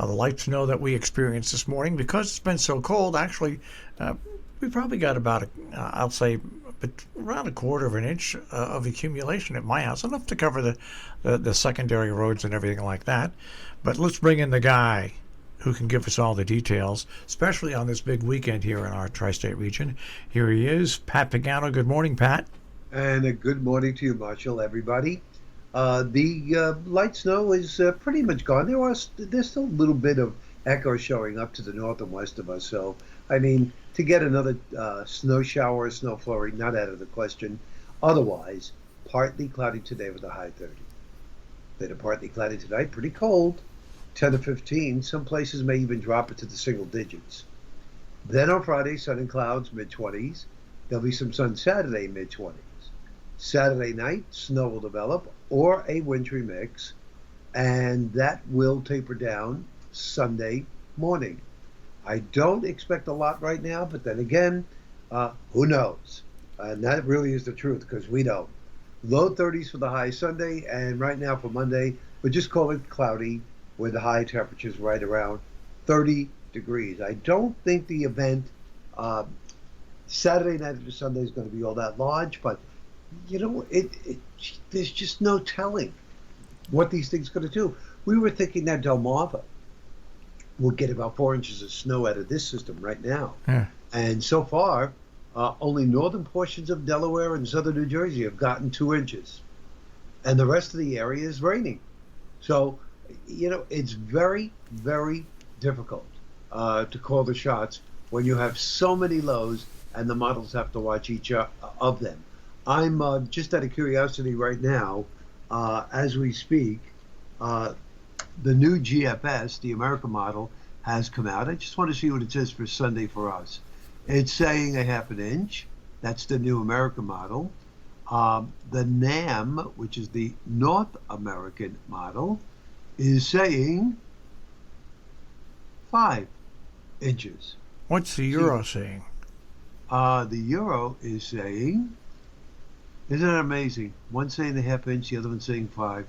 The light snow that we experienced this morning, because it's been so cold, actually, we probably got about, I'll say, around a quarter of an inch of accumulation at my house, enough to cover the secondary roads and everything like that. But let's bring in the guy who can give us all the details, especially on this big weekend here in our tri-state region. Here he is, Pat Pagano. Good morning, Pat. And a good morning to you, Marshall, everybody. The light snow is pretty much gone. There's still a little bit of echo showing up to the north and west of us. So, I mean, to get another snow shower or snow flurry, not out of the question. Otherwise, partly cloudy today with a high 30. Then a partly cloudy tonight, pretty cold, 10 to 15. Some places may even drop it to the single digits. Then on Friday, sun and clouds, mid-20s. There'll be some sun Saturday, mid-20s. Saturday night, snow will develop or a wintry mix, and that will taper down Sunday morning. I don't expect a lot right now, but then again, who knows? And that really is the truth, because we don't. Low 30s for the high Sunday, and right now for Monday, we'll just call it cloudy with the high temperatures right around 30 degrees. I don't think the event Saturday night into Sunday is going to be all that large, but you know, there's just no telling what these things are going to do. We were thinking that Delmarva will get about 4 inches of snow out of this system right now. Yeah. And so far, only northern portions of Delaware and southern New Jersey have gotten 2 inches. And the rest of the area is raining. So, you know, it's very, very difficult to call the shots when you have so many lows and the models have to watch each of them. I'm just out of curiosity right now, as we speak, the new GFS, the American model, has come out. I just want to see what it says for Sunday for us. It's saying a half an inch. That's the new American model. The NAM, which is the North American model, is saying 5 inches. What's the Euro saying? The Euro is saying, isn't it amazing? One saying a half inch, the other one saying 5.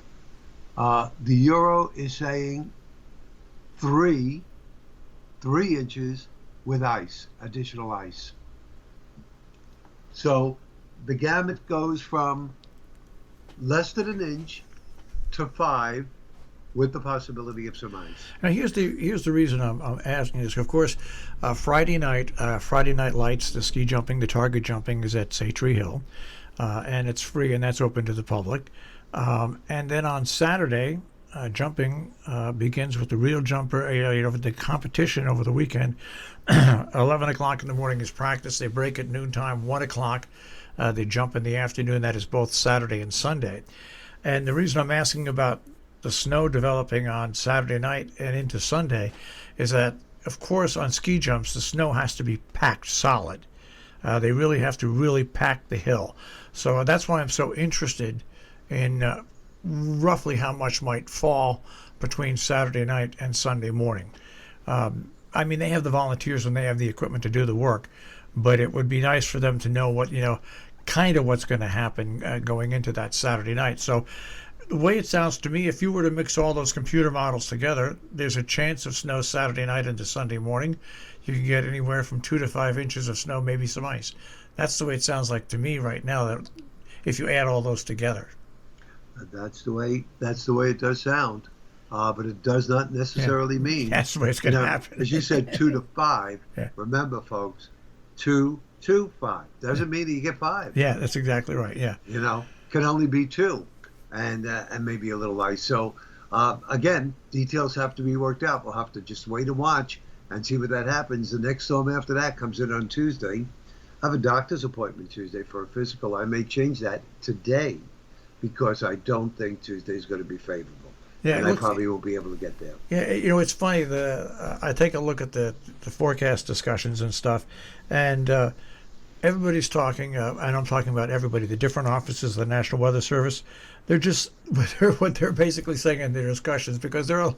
The Euro is saying 3 inches with ice, additional ice. So the gamut goes from less than an inch to 5 with the possibility of some ice. Now here's the reason I'm asking this. Of course, Friday night lights, the ski jumping, the target jumping is at, say, Tree Hill. And it's free, and that's open to the public. And then on Saturday, jumping begins with the real jumper. The competition over the weekend. 11 o'clock in the morning is practice. They break at noontime. 1 o'clock, they jump in the afternoon. That is both Saturday and Sunday. And the reason I'm asking about the snow developing on Saturday night and into Sunday is that, of course, on ski jumps, the snow has to be packed solid. They really have to really pack the hill. So that's why I'm so interested in roughly how much might fall between Saturday night and Sunday morning. I mean, they have the volunteers and they have the equipment to do the work, but it would be nice for them to know what, kind of what's going to happen going into that Saturday night. So the way it sounds to me, if you were to mix all those computer models together, there's a chance of snow Saturday night into Sunday morning. You can get anywhere from 2 to 5 inches of snow, maybe some ice. That's the way it sounds like to me right now, that if you add all those together. That's the way it does sound, but it does not necessarily mean that's the way it's going to happen. As you said, 2 to 5. Yeah. Remember, folks, 2 to 5 doesn't mean that you get 5. Yeah, that's exactly right. Yeah, can only be 2, and maybe a little ice. So again, details have to be worked out. We'll have to just wait and watch and see what that happens. The next storm after that comes in on Tuesday. I have a doctor's appointment Tuesday for a physical. I may change that today because I don't think Tuesday is going to be favorable. Yeah, and I probably won't be able to get there. Yeah, it's funny. I take a look at the forecast discussions and stuff, and everybody's talking, and I'm talking about everybody, the different offices of the National Weather Service. They're just what they're basically saying in their discussions, because they're a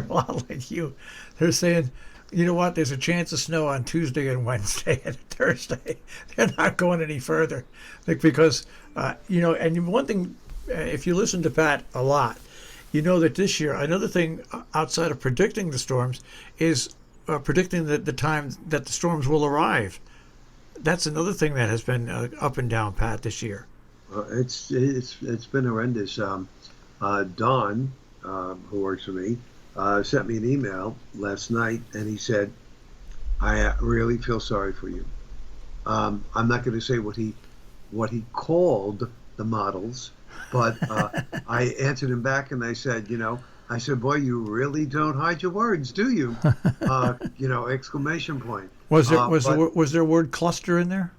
lot like you. They're saying, you know what, there's a chance of snow on Tuesday and Wednesday and Thursday. They're not going any further, because and one thing, if you listen to Pat a lot, You know that this year, another thing outside of predicting the storms is predicting the time that the storms will arrive. That's another thing that has been up and down, Pat, this year. It's been horrendous. Don, who works for me, sent me an email last night, and he said, "I really feel sorry for you." I'm not going to say what he called the models, but I answered him back, and I said, I said, "Boy, you really don't hide your words, do you?" Exclamation point. Was there word cluster in there?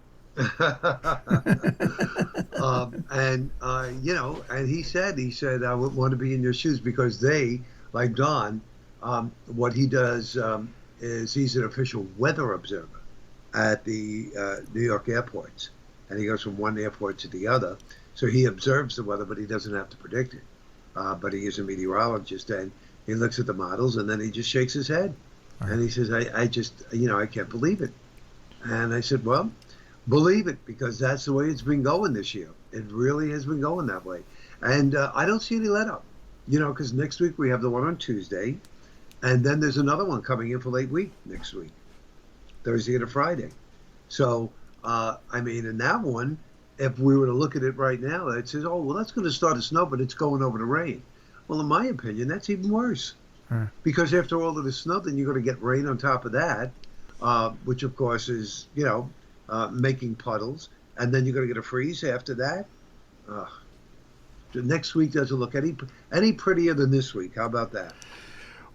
And he said, "I would want to be in your shoes," because they, like Don, what he does is he's an official weather observer at the New York airports, and he goes from one airport to the other. So he observes the weather, but he doesn't have to predict it. But he is a meteorologist, and he looks at the models, and then he just shakes his head, and he says, "I just, I can't believe it." And I said, "Well, believe it, because that's the way it's been going this year. It really has been going that way, and I don't see any let up. Because next week we have the one on Tuesday, and then there's another one coming in for late week next week, Thursday and a Friday. So, in that one, if we were to look at it right now, it says, oh, well, that's going to start to snow, but it's going over to rain. Well, in my opinion, that's even worse. Because after all of the snow, then you're going to get rain on top of that, which, of course, is, making puddles. And then you're going to get a freeze after that. The next week doesn't look any prettier than this week. How about that?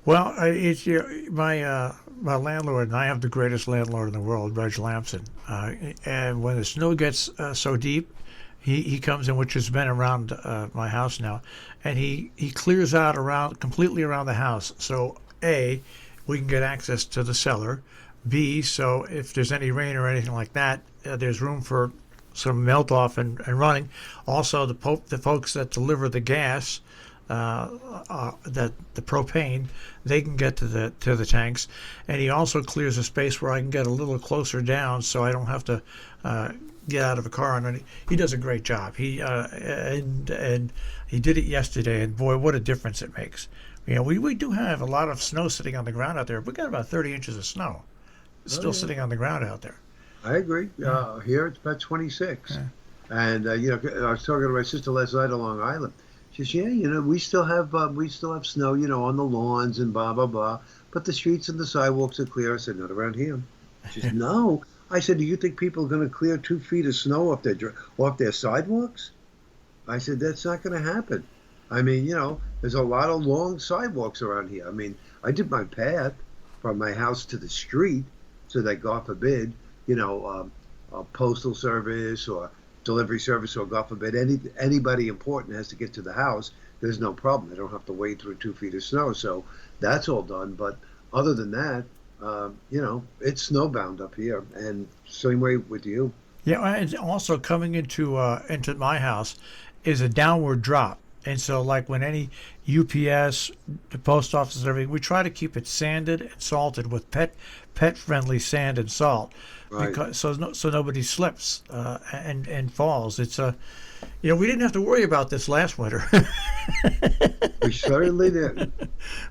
Well, it's my landlord, and I have the greatest landlord in the world, Reg Lamson. And when the snow gets so deep, he comes in, which has been around my house now, and he clears out completely around the house. So A, we can get access to the cellar. B, so if there's any rain or anything like that, there's room for some melt off and running. Also, the folks that deliver the gas, that the propane, they can get to the tanks, and he also clears a space where I can get a little closer down, so I don't have to get out of a car. And he does a great job. And he did it yesterday, and boy, what a difference it makes. We do have a lot of snow sitting on the ground out there. We got about 30 inches of snow still sitting on the ground out there. I agree. Here it's about 26. Yeah. And I was talking to my sister last night on Long Island. She says, "Yeah, we still have snow, on the lawns and blah blah blah, but the streets and the sidewalks are clear." I said, "Not around here." She said, "No." I said, "Do you think people are going to clear 2 feet of snow off their sidewalks?" I said, "That's not going to happen." There's a lot of long sidewalks around here. I did my path from my house to the street, so that, God forbid, a postal service or delivery service, or God forbid anybody important has to get to the house, there's no problem. They don't have to wade through 2 feet of snow. So that's all done. But other than that, it's snowbound up here, and same way with you. Yeah, and also coming into my house is a downward drop. And so, like when any UPS, the post office, and everything, we try to keep it sanded and salted with pet-friendly sand and salt, right? Because so nobody slips and falls. It's we didn't have to worry about this last winter. We certainly didn't.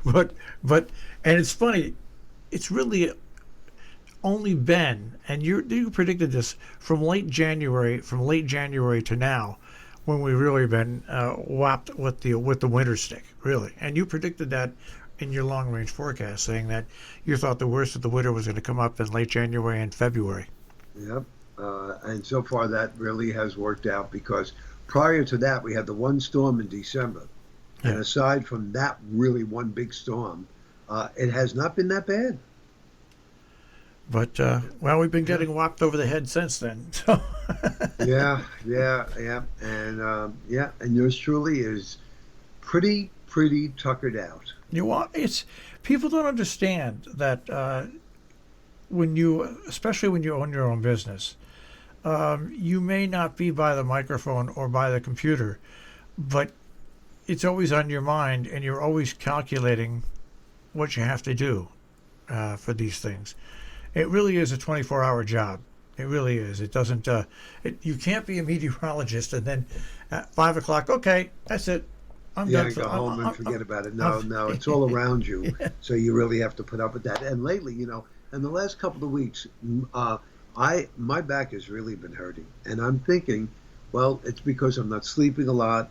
But and it's funny, it's really only been, and you predicted this from late January to now, when we've really been whopped with the winter stick, really. And you predicted that in your long-range forecast, saying that you thought the worst of the winter was going to come up in late January and February. Yep. And so far that really has worked out, because prior to that we had the one storm in December. Yeah. And aside from that really one big storm, it has not been that bad. But, we've been getting whopped over the head since then. So. Yeah. And yours truly is pretty tuckered out. People don't understand that especially when you own your own business, you may not be by the microphone or by the computer, but it's always on your mind, and you're always calculating what you have to do for these things. It really is a 24-hour job. It really is. It doesn't. You can't be a meteorologist and then at 5 o'clock. Okay, that's it. I'm Yeah, done for. go home and forget about it. No, I'm- no, it's all around you, yeah. so you really have to put up with that. And lately, in the last couple of weeks, I my back has really been hurting, and I'm thinking, well, it's because I'm not sleeping a lot,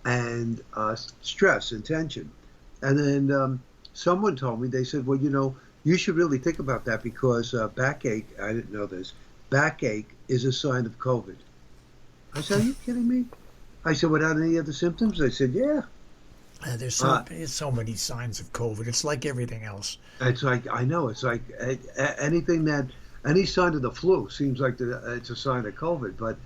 and stress and tension. And then someone told me, they said, well, you should really think about that because backache. I didn't know this. Backache is a sign of COVID. I said, are you kidding me? I said, without any other symptoms? They said, yeah. There's so many signs of COVID. It's like everything else. It's like, I know, it's like anything any sign of the flu seems like it's a sign of COVID. But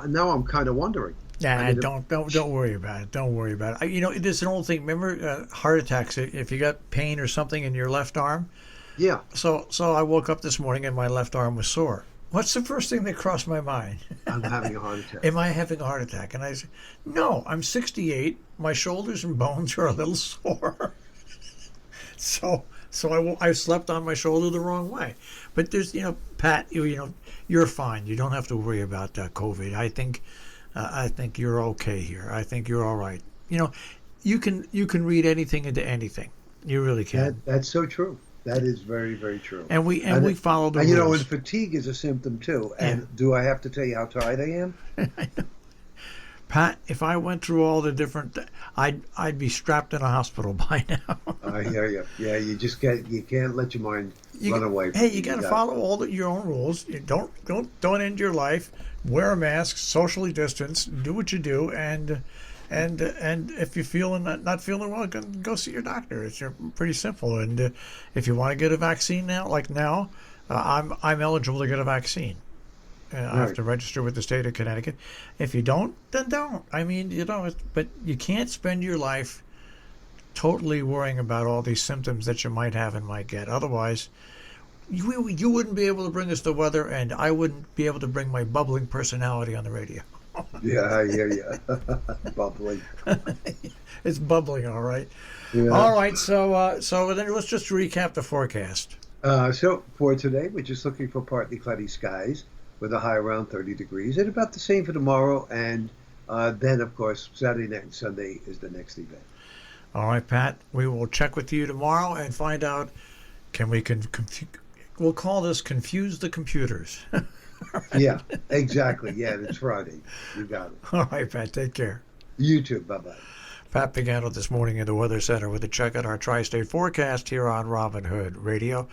now I'm kind of wondering. I Yeah, mean, don't worry about it. Don't worry about it. There's an old thing. Remember heart attacks? If you got pain or something in your left arm. yeah, So I woke up this morning and my left arm was sore. What's the first thing that crossed my mind? I'm having a heart attack. Am I having a heart attack? And I said, no, I'm 68. My shoulders and bones are a little sore. So I slept on my shoulder the wrong way. But there's, Pat, you're fine. You don't have to worry about COVID. I think you're okay here. I think you're all right. You can read anything into anything. You really can. That's so true. That is very, very true. And we follow the and rules. and fatigue is a symptom too. Yeah. And do I have to tell you how tired I am? I know. Pat, if I went through all the different, I'd be strapped in a hospital by now. I hear you. Yeah, you can't let your mind run away. Hey, you got to follow your own rules. You don't end your life. Wear a mask, socially distance, do what you do, and if you're not feeling well, go see your doctor. It's pretty simple. And if you want to get a vaccine now, I'm eligible to get a vaccine. I have to register with the state of Connecticut. If you don't, then don't. I mean, but you can't spend your life totally worrying about all these symptoms that you might have and might get. Otherwise, you wouldn't be able to bring us the weather, and I wouldn't be able to bring my bubbling personality on the radio. Yeah, I hear you. Bubbling. It's bubbling, all right. Yeah. All right, so then let's just recap the forecast. So for today, we're just looking for partly cloudy skies with a high around 30 degrees, and about the same for tomorrow. And then, of course, Saturday night and Sunday is the next event. All right, Pat. We will check with you tomorrow and find out. We'll call this confuse the computers. Yeah, exactly. Yeah, it's Friday. You got it. All right, Pat. Take care. You too. Bye-bye. Pat Pagano this morning in the Weather Center with a check at our tri-state forecast here on Robin Hood Radio.